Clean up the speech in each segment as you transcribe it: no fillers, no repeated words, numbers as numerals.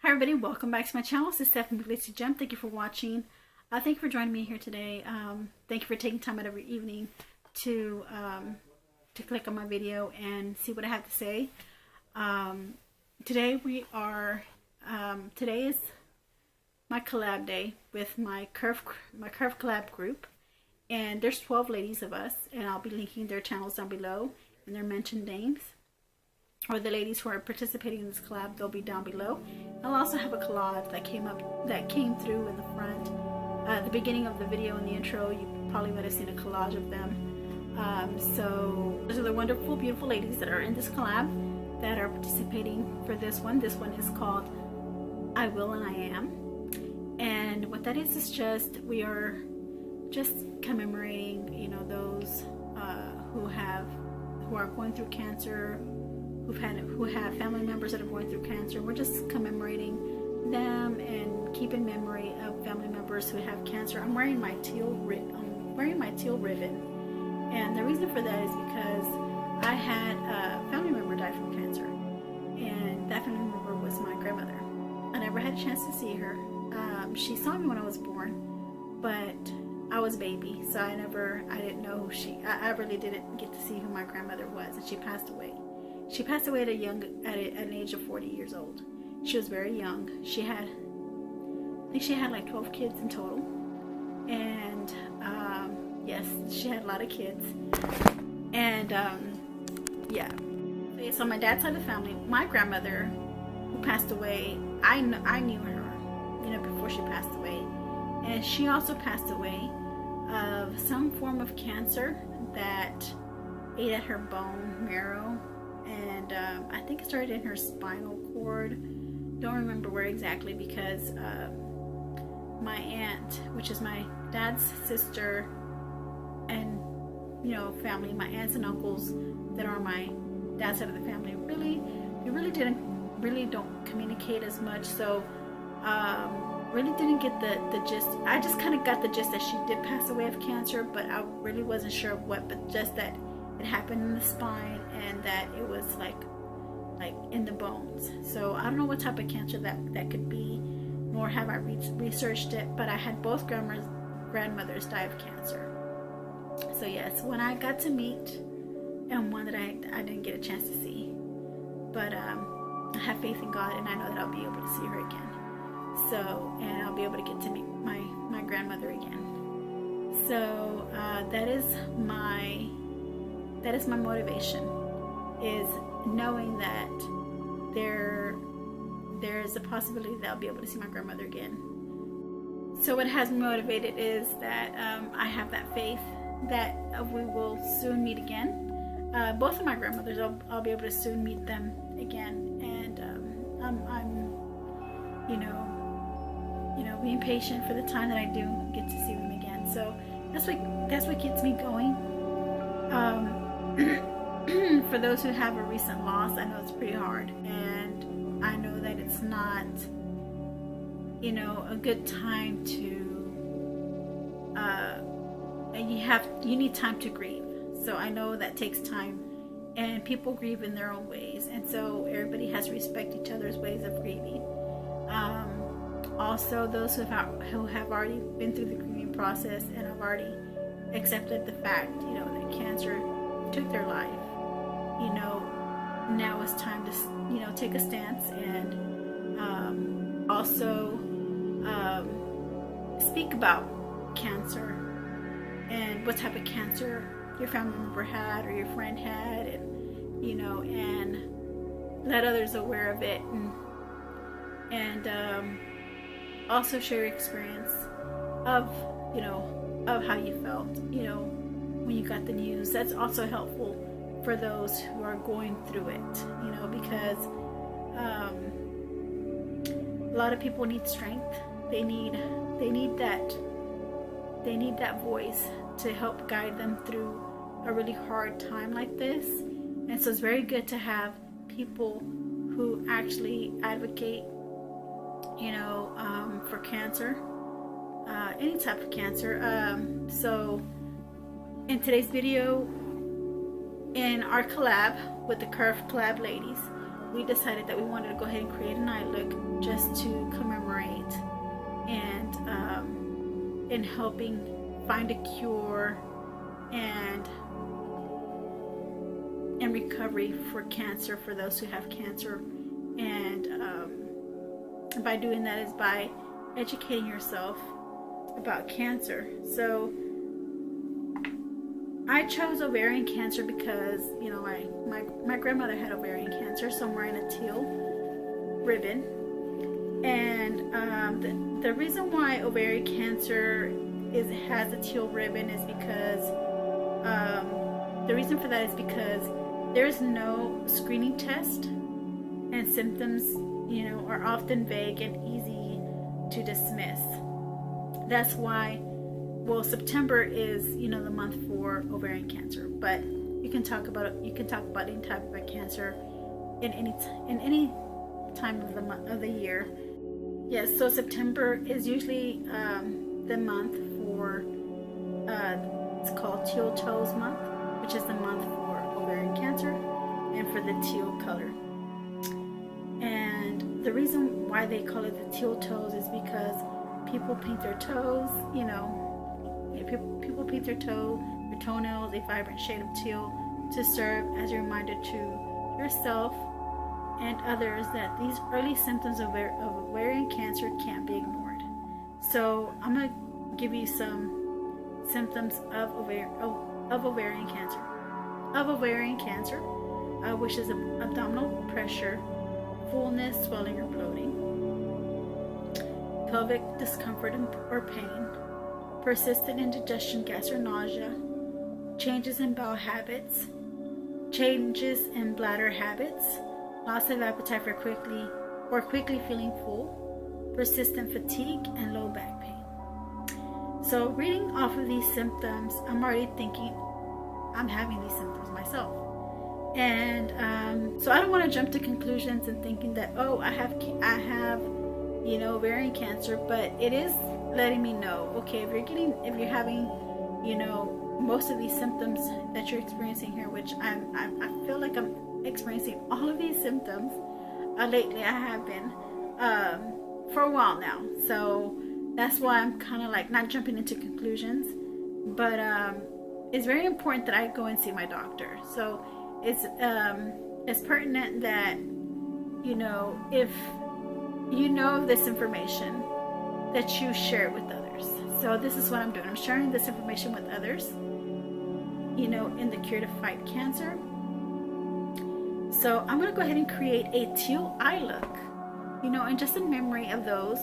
Hi everybody, welcome back to my channel. This is Stephanie glitzzygem. Thank you for watching. Thank you for joining me here today. Thank you for taking time out of your evening to click on my video and see what I have to say. Today is my collab day with my KIRF collab group, and there's 12 ladies of us, and I'll be linking their channels down below and their mentioned names, or the ladies who are participating in this collab. They'll be down below. I'll also have a collage that came through in the front. At the beginning of the video, in the intro, you probably would have seen a collage of them. So those are the wonderful, beautiful ladies that are in this collab that are participating for this one. This one is called I Will and I Am. And what that is just, we are just commemorating, you know, those who are going through cancer, who have family members that are going through cancer. We're just commemorating them and keeping memory of family members who have cancer. I'm wearing my teal ribbon, and the reason for that is because I had a family member die from cancer, and that family member was my grandmother. I never had a chance to see her. She saw me when I was born, but I was a baby, so I didn't know who I really didn't get to see who my grandmother was, and she passed away. She passed away at an age of 40 years old. She was very young. I think she had like 12 kids in total. And yes, she had a lot of kids. And yeah. So on my dad's side of the family, my grandmother, who passed away, I knew her, you know, before she passed away. And she also passed away of some form of cancer that ate at her bone marrow. And I think it started in her spinal cord. Don't remember where exactly, because my aunt, which is my dad's sister, and you know, family, my aunts and uncles that are my dad's side of the family, really don't communicate as much. So really didn't get the gist. I just kind of got the gist that she did pass away of cancer, but I really wasn't sure of what. But just that it happened in the spine, and that it was like in the bones. So I don't know what type of cancer that could be, nor have I researched it, but I had both grandmothers die of cancer. So yes, one I got to meet, and one that I didn't get a chance to see. But I have faith in God, and I know that I'll be able to see her again. So, and I'll be able to get to meet my grandmother again. So that is my motivation, is knowing that there's a possibility that I'll be able to see my grandmother again. So what has me motivated is that I have that faith that we will soon meet again. Both of my grandmothers, I'll be able to soon meet them again, and I'm you know, being patient for the time that I do get to see them again. So that's what gets me going. For those who have a recent loss, I know it's pretty hard, and I know that it's not, you know, a good time to you need time to grieve. So I know that takes time, and people grieve in their own ways, and so everybody has to respect each other's ways of grieving. Also, those who have already been through the grieving process and have already accepted the fact, you know, that cancer took their life, you know, now it's time to, you know, take a stance, and also speak about cancer and what type of cancer your family member had or your friend had, and you know, and let others aware of it, and also share your experience of, you know, of how you felt, you know, when you got the news. That's also helpful for those who are going through it, you know, because a lot of people need strength. They need that voice to help guide them through a really hard time like this. And so it's very good to have people who actually advocate, you know, for cancer, any type of cancer. So in today's video, in our collab with the KIRF collab ladies, we decided that we wanted to go ahead and create an eye look just to commemorate and in helping find a cure and recovery for cancer, for those who have cancer. And by doing that is by educating yourself about cancer. So I chose ovarian cancer because, you know, my grandmother had ovarian cancer, so I'm wearing a teal ribbon. And the reason why ovarian cancer has a teal ribbon is because the reason for that is because there's no screening test, and symptoms, you know, are often vague and easy to dismiss. That's why, well, September is, you know, the month for ovarian cancer, but you can talk about any type of cancer in any time of the year. Yes, so September is usually the month for it's called Teal Toes Month, which is the month for ovarian cancer and for the teal color. And the reason why they call it the teal toes is because people paint their toes, you know, people paint their toenails a vibrant shade of teal to serve as a reminder to yourself and others that these early symptoms of ovarian cancer can't be ignored. So I'm going to give you some symptoms of ovarian cancer. Which is abdominal pressure, fullness, swelling, or bloating, pelvic discomfort or pain, persistent indigestion, gas or nausea, changes in bowel habits, changes in bladder habits, loss of appetite for quickly feeling full, persistent fatigue, and low back pain. So reading off of these symptoms, I'm already thinking I'm having these symptoms myself. And so I don't want to jump to conclusions and thinking that, oh, I have you know, ovarian cancer, but it is letting me know, okay, if you're having, you know, most of these symptoms that you're experiencing here, which I feel like I'm experiencing all of these symptoms lately. I have been for a while now, so that's why I'm kind of like not jumping into conclusions, but it's very important that I go and see my doctor. So it's pertinent that, you know, if you know this information, that you share it with others. So this is what I'm doing. I'm sharing this information with others, you know, in the cure to fight cancer. So I'm going to go ahead and create a teal eye look, you know, and just in memory of those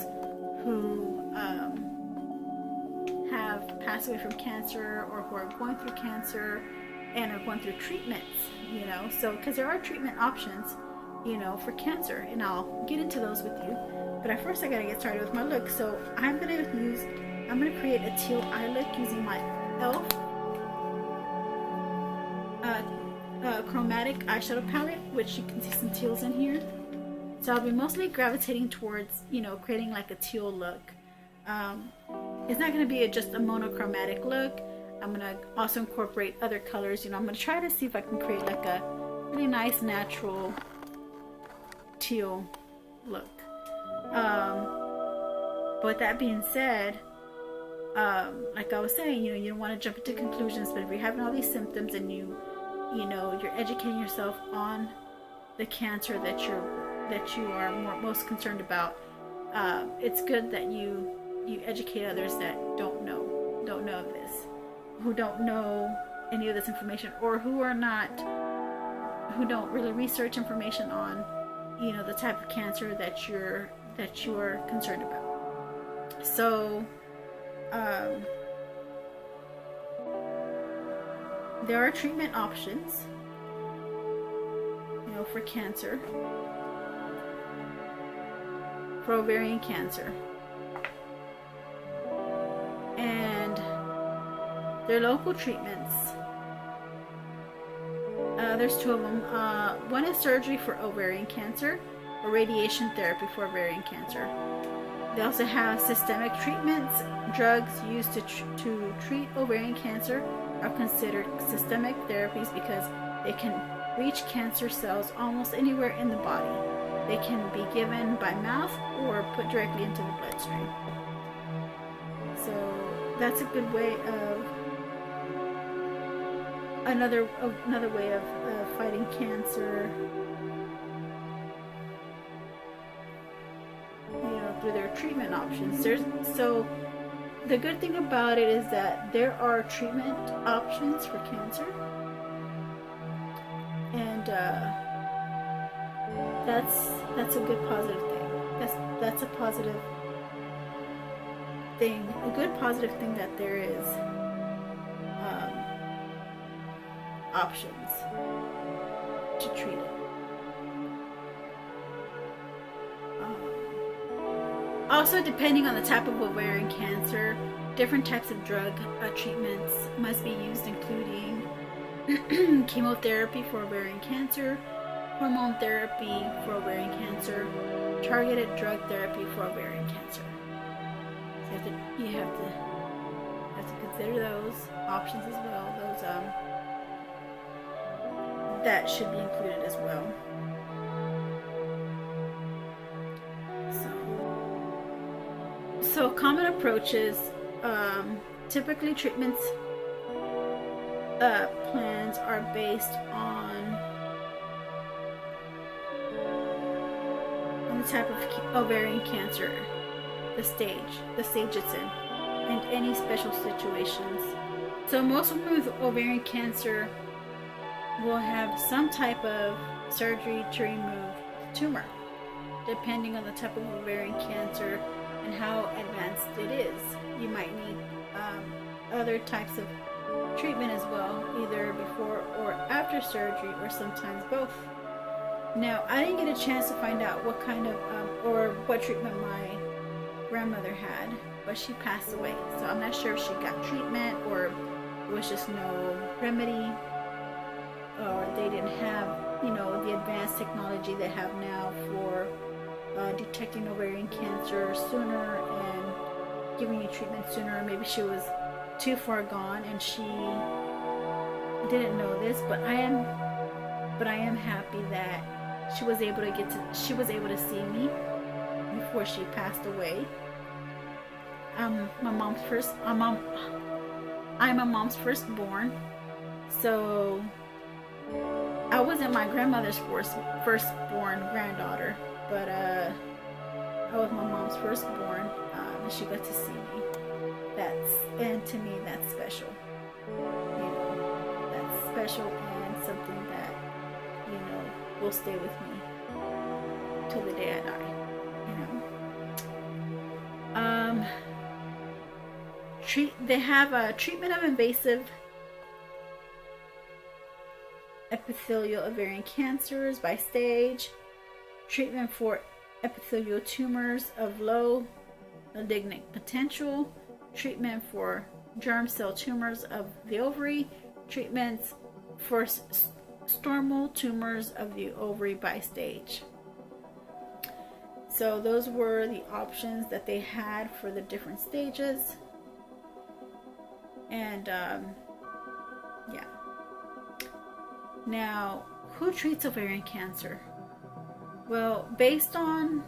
who have passed away from cancer, or who are going through cancer and are going through treatments, you know. So because there are treatment options, you know, for cancer, and I'll get into those with you. But at first I gotta get started with my look. So I'm gonna create a teal eye look using my e.l.f. Chromatic eyeshadow palette, which you can see some teals in here. So I'll be mostly gravitating towards, you know, creating like a teal look. It's not going to be just a monochromatic look. I'm going to also incorporate other colors. You know, I'm going to try to see if I can create like a really nice natural teal look. But with that being said, like I was saying, you know, you don't want to jump into conclusions, but if you're having all these symptoms and you know, you're educating yourself on the cancer that you are most concerned about, it's good that you educate others that don't know of this, who don't know any of this information, or who don't really research information on, you know, the type of cancer that you are concerned about. So there are treatment options, you know, for cancer, for ovarian cancer, and their local treatments. There's two of them. One is surgery for ovarian cancer, or radiation therapy for ovarian cancer. They also have systemic treatments. Drugs used to treat ovarian cancer are considered systemic therapies because they can reach cancer cells almost anywhere in the body. They can be given by mouth or put directly into the bloodstream. So that's a good way of another way of fighting cancer, through their treatment options. So the good thing about it is that there are treatment options for cancer, and that's a good positive thing. That's a positive thing, a good positive thing, that there is options to treat it. Also, depending on the type of ovarian cancer, different types of drug treatments must be used, including chemotherapy for ovarian cancer, hormone therapy for ovarian cancer, targeted drug therapy for ovarian cancer. So you have to consider those options as well. Those that should be included as well. So common approaches, typically treatments plans are based on the type of ovarian cancer, the stage it's in, and any special situations. So most women with ovarian cancer will have some type of surgery to remove the tumor, depending on the type of ovarian cancer and how advanced it is. You might need other types of treatment as well, either before or after surgery, or sometimes both. Now, I didn't get a chance to find out what kind of or what treatment my grandmother had, but she passed away, so I'm not sure if she got treatment or it was just no remedy, or they didn't have the advanced technology they have now for detecting ovarian cancer sooner and giving you treatment sooner. Maybe she was too far gone and she didn't know this, but I am happy that she was able to see me before she passed away. I'm a mom's firstborn, so I wasn't my grandmother's firstborn granddaughter, but I was my mom's firstborn, and she got to see me. And to me, that's special. That's special and something that will stay with me till the day I die. They have a treatment of invasive epithelial ovarian cancers by stage, treatment for epithelial tumors of low malignant potential, treatment for germ cell tumors of the ovary, treatments for stromal tumors of the ovary by stage. So those were the options that they had for the different stages. And yeah. Now, who treats ovarian cancer? Well, based on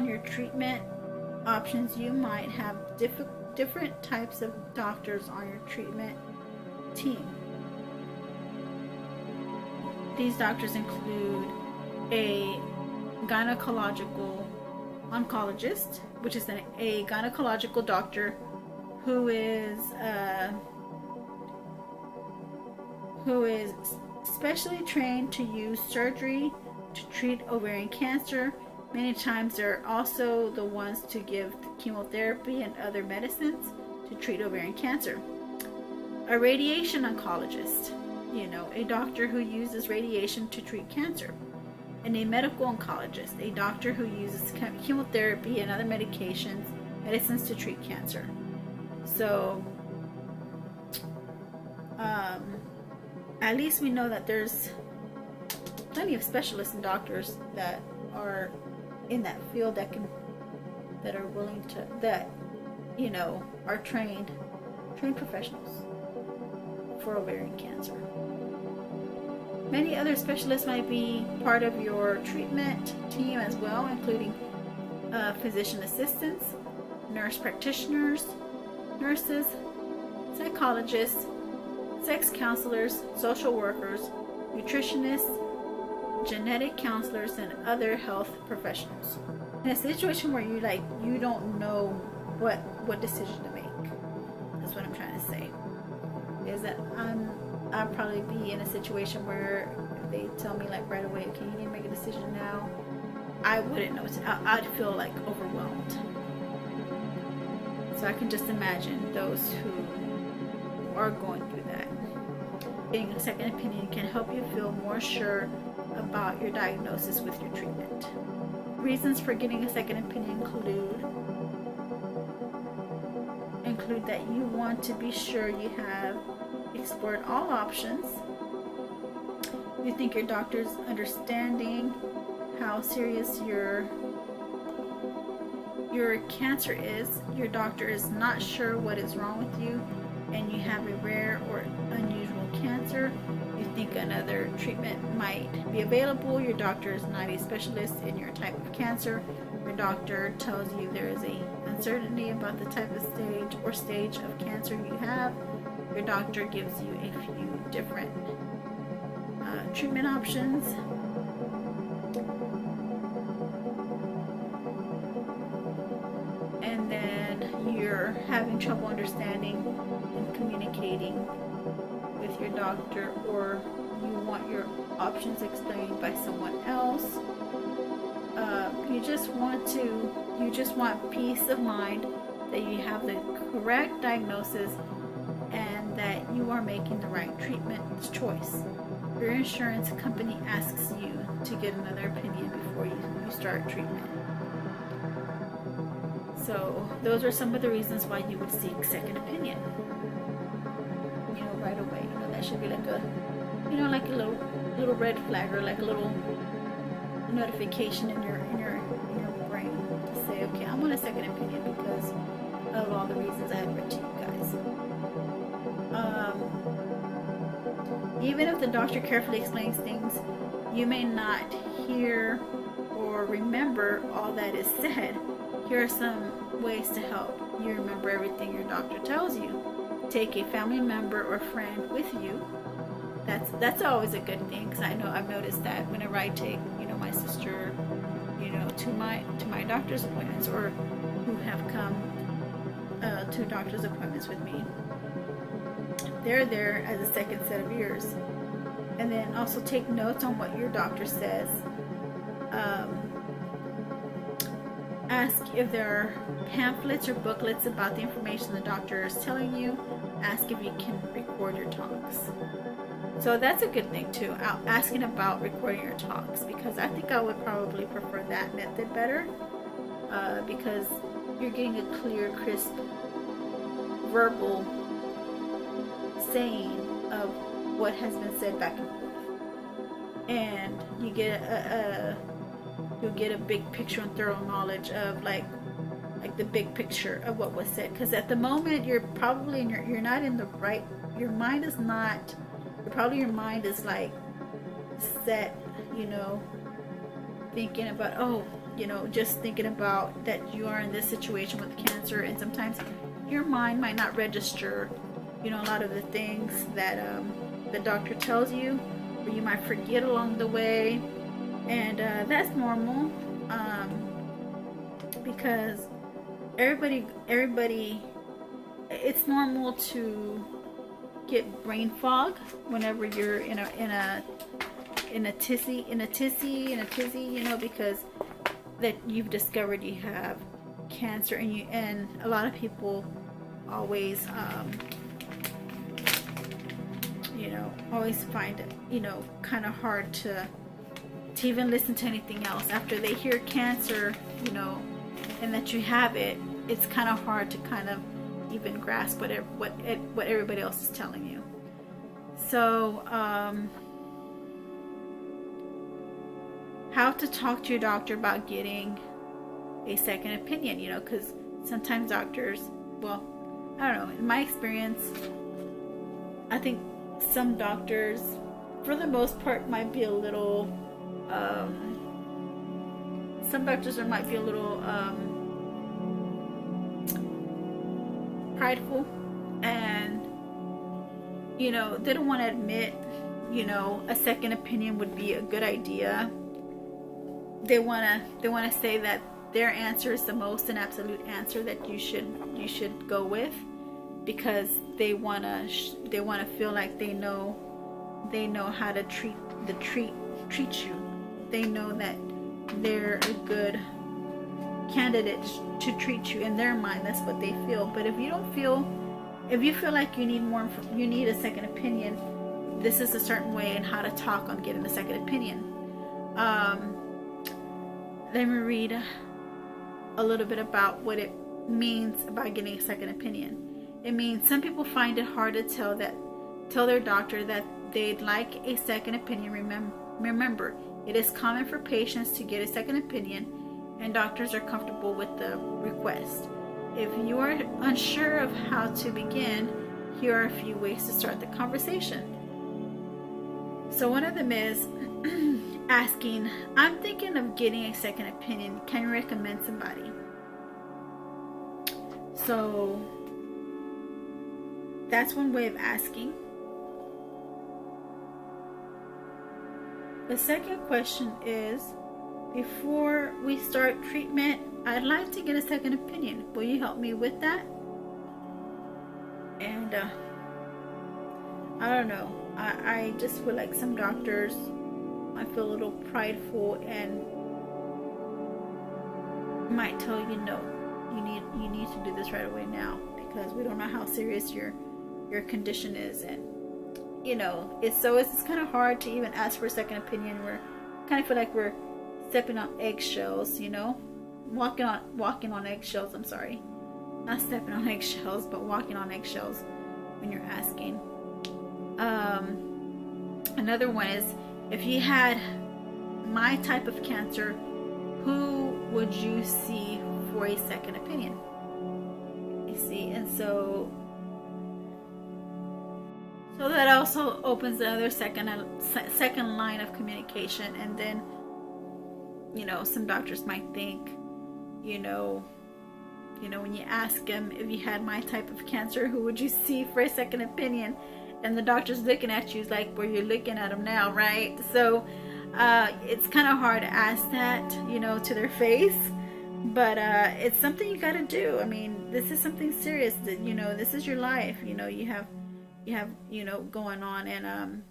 your treatment options, you might have different types of doctors on your treatment team. These doctors include a gynecological oncologist, which is a gynecological doctor who is specially trained to use surgery to treat ovarian cancer. Many times they're also the ones to give chemotherapy and other medicines to treat ovarian cancer. A radiation oncologist, a doctor who uses radiation to treat cancer. And a medical oncologist, a doctor who uses chemotherapy and other medicines to treat cancer. So at least we know that there's plenty of specialists and doctors that are in that field that are willing to, are trained professionals for ovarian cancer. Many other specialists might be part of your treatment team as well, including physician assistants, nurse practitioners, nurses, psychologists, sex counselors, social workers, nutritionists, genetic counselors, and other health professionals. In a situation where you don't know what decision to make, that's what I'm trying to say, is that I'll probably be in a situation where if they tell me like right away, okay, you need to make a decision now, I wouldn't know. I'd feel like overwhelmed. So I can just imagine those who are going through that. Getting a second opinion can help you feel more sure about your diagnosis with your treatment. Reasons for getting a second opinion include that you want to be sure you have explored all options. You think your doctor's understanding how serious your cancer is. Your doctor is not sure what is wrong with you, and you have a rare or unusual cancer. You think another treatment might be available. Your doctor is not a specialist in your type of cancer. Your doctor tells you there is a uncertainty about the type of stage of cancer you have. Your doctor gives you a few different treatment options. And then you're having trouble understanding and communicating with your doctor, or you want your options explained by someone else. You just want peace of mind that you have the correct diagnosis and that you are making the right treatment choice. Your insurance company asks you to get another opinion before you start treatment. So those are some of the reasons why you would seek second opinion. Right away. That should be like a little red flag, or like a little notification in your brain to say, okay, I want a second opinion because of all the reasons I have read to you guys. Even if the doctor carefully explains things, you may not hear or remember all that is said. Here are some ways to help you remember everything your doctor tells you. Take a family member or friend with you. That's always a good thing, because I know I've noticed that whenever I take my sister to my doctor's appointments, or who have come to doctor's appointments with me, they're there as a second set of ears. And then also take notes on what your doctor says. Ask if there are pamphlets or booklets about the information the doctor is telling you. Ask if you can record your talks. So that's a good thing too, asking about recording your talks, because I think I would probably prefer that method better, because you're getting a clear, crisp, verbal saying of what has been said back and forth, and you get you'll get a big picture and thorough knowledge of like the big picture of what was said. Because at the moment you're probably you're not in the right, your mind is like set, thinking about, just thinking about that you are in this situation with cancer, and sometimes your mind might not register a lot of the things that the doctor tells you, or you might forget along the way, and that's normal, because everybody it's normal to get brain fog whenever you're in a tizzy, because that you've discovered you have cancer, and a lot of people always always find it kind of hard to even listen to anything else after they hear cancer, and that you have it. It's kind of hard to kind of even grasp what everybody else is telling you. So how to talk to your doctor about getting a second opinion, because sometimes doctors, well, I don't know, in my experience, I think some doctors, for the most part, might be a little, some doctors might be a little prideful, and you know, they don't want to admit, you know, a second opinion would be a good idea. They want to say that their answer is the most and absolute answer that you should go with, because they want to feel like they know how to treat you. They know that they're a good candidate to treat you. In their mind, that's what they feel. But if you feel like you need a second opinion, this is a certain way in how to talk on getting a second opinion. Let me read a little bit about what it means about getting a second opinion. It means some people find it hard to tell their doctor that they'd like a second opinion. Remember, it is common for patients to get a second opinion, and doctors are comfortable with the request. If you are unsure of how to begin, here are a few ways to start the conversation. So one of them is asking, I'm thinking of getting a second opinion. Can you recommend somebody? So that's one way of asking. The second question is, before we start treatment, I'd like to get a second opinion. Will you help me with that? And I don't know. I just feel like some doctors might feel a little prideful and might tell you, no, you need to do this right away now, because we don't know how serious your condition is. And you know, it's kind of hard to even ask for a second opinion. We're kind of feel like we're stepping on eggshells, you know, walking on eggshells. I'm sorry, not stepping on eggshells, but walking on eggshells when you're asking. Another one is, if you had my type of cancer, who would you see for a second opinion? You see, and so that also opens another second line of communication. And then, you know, some doctors might think, you know, when you ask them, if you had my type of cancer, who would you see for a second opinion? And the doctor's looking at you like where you're looking at them now, right? So it's kind of hard to ask that, you know, to their face, but it's something you got to do. I mean, this is something serious that, you know, this is your life, you know, you have you know, going on. And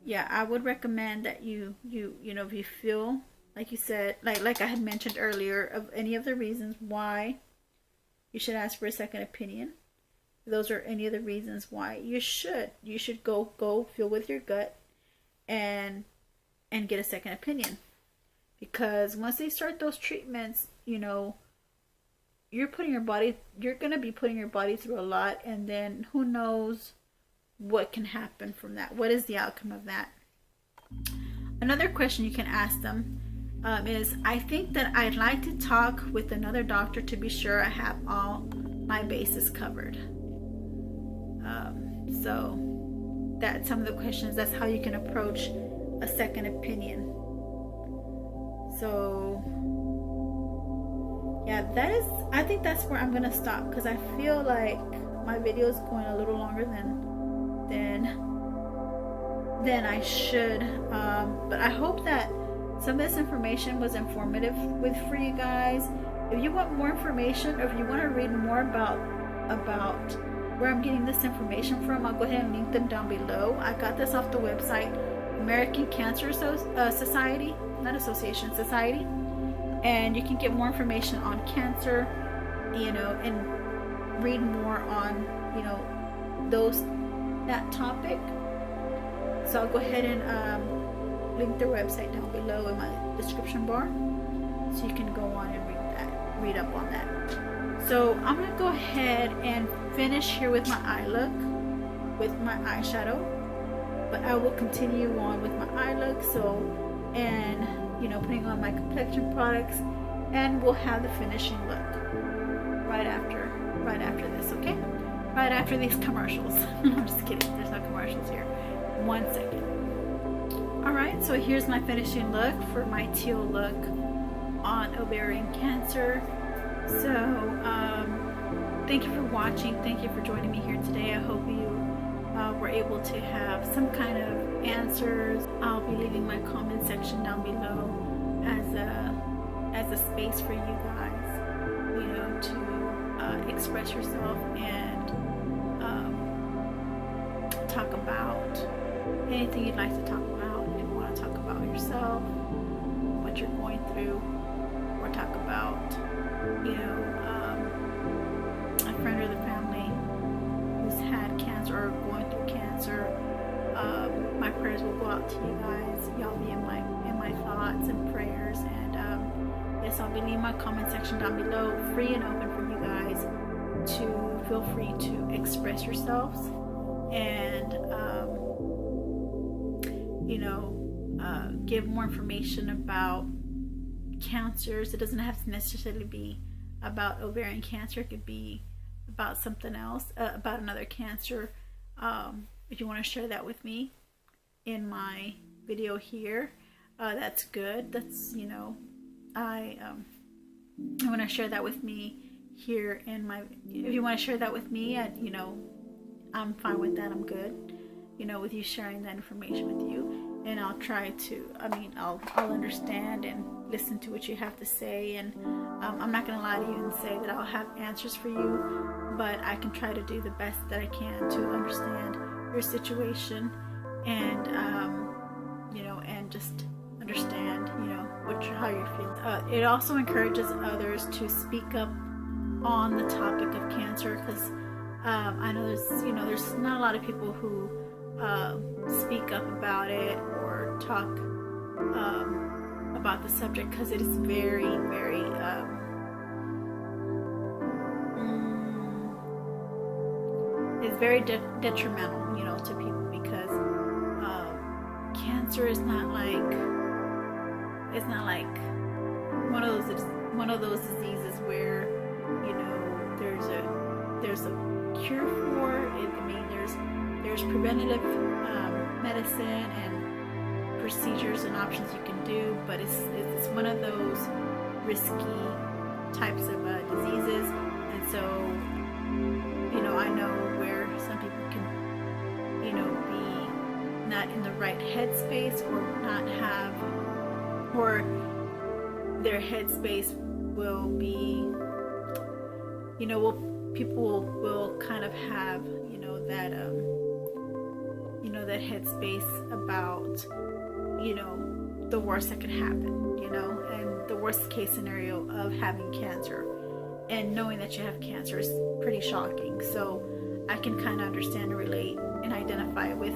yeah, I would recommend that you know, if you feel like you said, like I had mentioned earlier, of any of the reasons why you should ask for a second opinion, those are any of the reasons why you should go feel with your gut and get a second opinion. Because once they start those treatments, you know, you're going to be putting your body through a lot, and then who knows what can happen from that. What is the outcome of that? Another question you can ask them is, I think that I'd like to talk with another doctor to be sure I have all my bases covered. So that's some of the questions. That's how you can approach a second opinion. So yeah, I think that's where I'm gonna stop, because I feel like my video is going a little longer than I should. But I hope that some of this information was informative for you guys. If you want more information, or if you want to read more about where I'm getting this information from, I'll go ahead and link them down below. I got this off the website American Cancer Society, not Association, Society. And you can get more information on cancer, you know, and read more on, you know, that topic. So I'll go ahead and link their website down below in my description bar, so you can go on and read up on that. So I'm gonna go ahead and finish here with my eye look, with my eyeshadow, but I will continue on with my eye look. So, and you know, putting on my complexion products, and we'll have the finishing look right after this. Okay, right after these commercials. I'm just kidding, there's no commercials here. 1 second. Alright, so here's my finishing look for my teal look on ovarian cancer. So thank you for watching, thank you for joining me here today. I hope you were able to have some kind of answers. I'll be leaving my comment section down below as a space for you guys, you know, to express yourself and talk about anything you'd like to talk about. If you want to talk about yourself, what you're going through, or talk about, you know, a friend or the family who's had cancer or going through cancer, my prayers will go out to you guys. Y'all be in my thoughts and prayers. And yes, I'll be leaving my comment section down below, free and open for you guys to feel free to express yourselves and you know, give more information about cancers. It doesn't have to necessarily be about ovarian cancer. It could be about something else, about another cancer. If you want to share that with me in my video here, that's good. That's, you know, I want to share that with me here in my, if you want to share that with me, you know, I'm fine with that. I'm good, you know, with you sharing that information with you. And I'll try to, I mean, I'll understand and listen to what you have to say. And I'm not going to lie to you and say that I'll have answers for you, but I can try to do the best that I can to understand your situation and, you know, and just understand, you know, how you're feeling. It also encourages others to speak up on the topic of cancer, because I know there's, you know, there's not a lot of people who speak up about it or talk about the subject, because it is very, very it's very detrimental, you know, to people, because cancer is not like, it's not like one of those diseases where, you know, there's a cure for it. I mean, there's preventative medicine and procedures and options you can do, but it's one of those risky types of diseases. And so, you know, I know where some people can, you know, be not in the right headspace, or not have, or their headspace will be, you know, people will kind of have, you know, that you know, that headspace about, you know, the worst that could happen, you know, and the worst case scenario of having cancer, and knowing that you have cancer is pretty shocking. So I can kind of understand and relate and identify with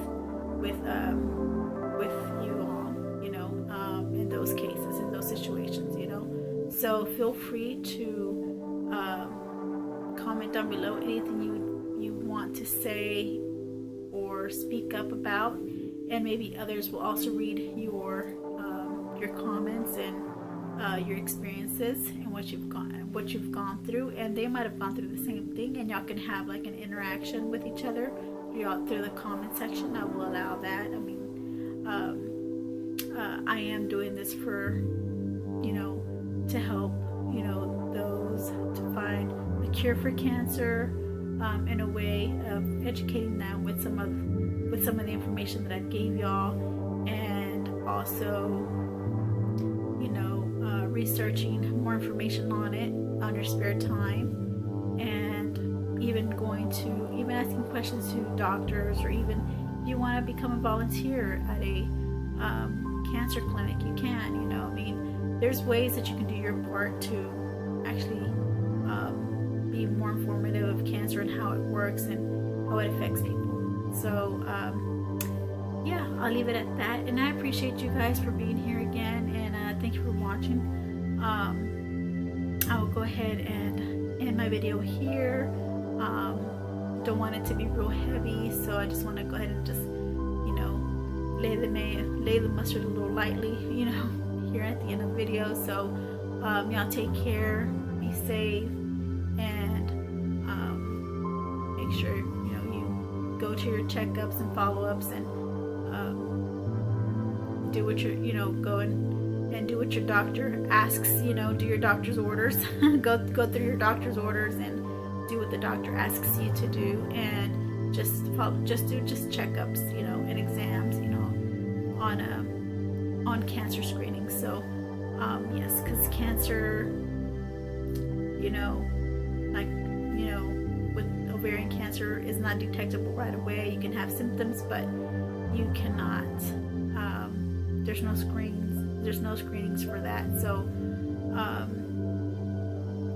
you all, you know, in those cases, in those situations, you know. So feel free to comment down below anything you want to say or speak up about, and maybe others will also read your comments and your experiences and what you've gone through, and they might have gone through the same thing, and y'all can have like an interaction with each other through the comment section. I will allow that. I mean, I am doing this for, you know, to help, you know, those to find a cure for cancer, in a way of educating them with some of the information that I gave y'all, and also, you know, researching more information on it on your spare time, and even asking questions to doctors, or even if you want to become a volunteer at a cancer clinic, you can, you know. I mean, there's ways that you can do your part to actually be more informative of cancer and how it works and how it affects people. So yeah, I'll leave it at that, and I appreciate you guys for being here again, and thank you for watching. I will go ahead and end my video here. Don't want it to be real heavy, so I just want to go ahead and just, you know, lay the mustard a little lightly, you know, here at the end of the video. So y'all take care, be safe, and make make sure, you know, you go to your checkups and follow-ups and do what you're, you know, go and do what your doctor asks, you know, do your doctor's orders. go through your doctor's orders and do what the doctor asks you to do, and just do checkups, you know, and exams, you know, on cancer screening. So yes, because cancer, you know, like, you know, with ovarian cancer is not detectable right away. You can have symptoms, but you cannot, there's no screenings for that. So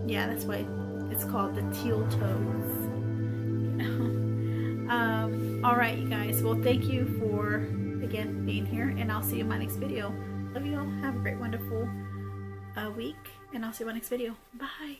yeah, that's why it's called the teal toes, you know. All right, you guys, well, thank you for again being here, and I'll see you in my next video. Love you all. Have a great, wonderful week, and I'll see you in my next video. Bye.